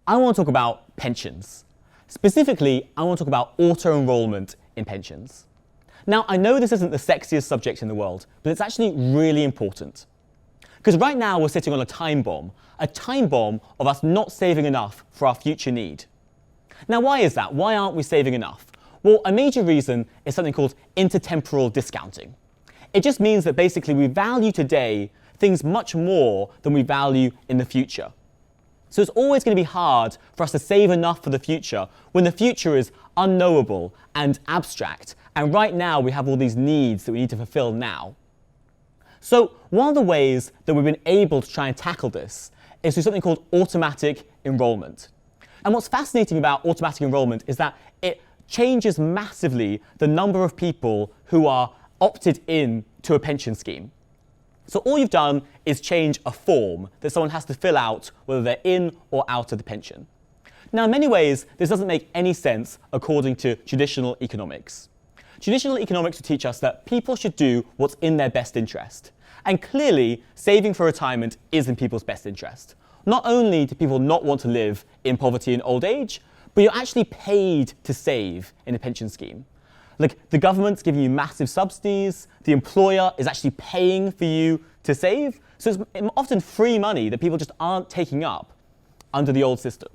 I want to talk about pensions. Specifically, I want to talk about auto-enrollment in pensions. Now, I know this isn't the sexiest subject in the world, but it's actually really important. Because right now we're sitting on a time bomb of us not saving enough for our future need. Now, why is that? Why aren't we saving enough? Well, a major reason is something called intertemporal discounting. It just means that basically we value today things much more than we value in the future. So it's always going to be hard for us to save enough for the future when the future is unknowable and abstract. And right now we have all these needs that we need to fulfill now. So one of the ways that we've been able to try and tackle this is through something called automatic enrollment. And what's fascinating about automatic enrollment is that it changes massively the number of people who are opted in to a pension scheme. So all you've done is change a form that someone has to fill out whether they're in or out of the pension. Now, in many ways, this doesn't make any sense according to traditional economics. Traditional economics would teach us that people should do what's in their best interest. And clearly, saving for retirement is in people's best interest. Not only do people not want to live in poverty in old age, but you're actually paid to save in a pension scheme. Like, the government's giving you massive subsidies, the employer is actually paying for you to save, so it's often free money that people just aren't taking up under the old system.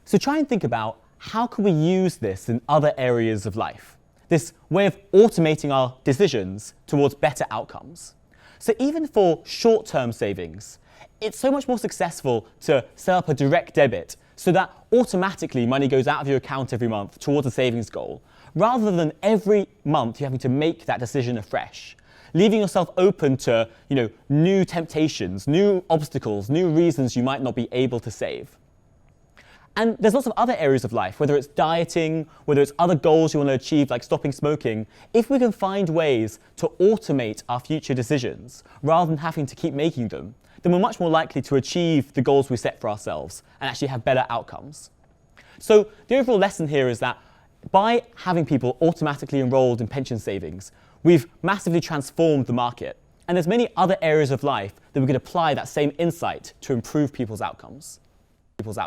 So try and think about how can we use this in other areas of life, this way of automating our decisions towards better outcomes. So even for short-term savings, it's so much more successful to set up a direct debit so that automatically money goes out of your account every month towards a savings goal, rather than every month you having to make that decision afresh, leaving yourself open to new temptations, new obstacles, new reasons you might not be able to save. And there's lots of other areas of life, whether it's dieting, whether it's other goals you want to achieve like stopping smoking. If we can find ways to automate our future decisions rather than having to keep making them, then we're much more likely to achieve the goals we set for ourselves and actually have better outcomes. So the overall lesson here is that by having people automatically enrolled in pension savings, we've massively transformed the market. And there's many other areas of life that we could apply that same insight to improve people's outcomes.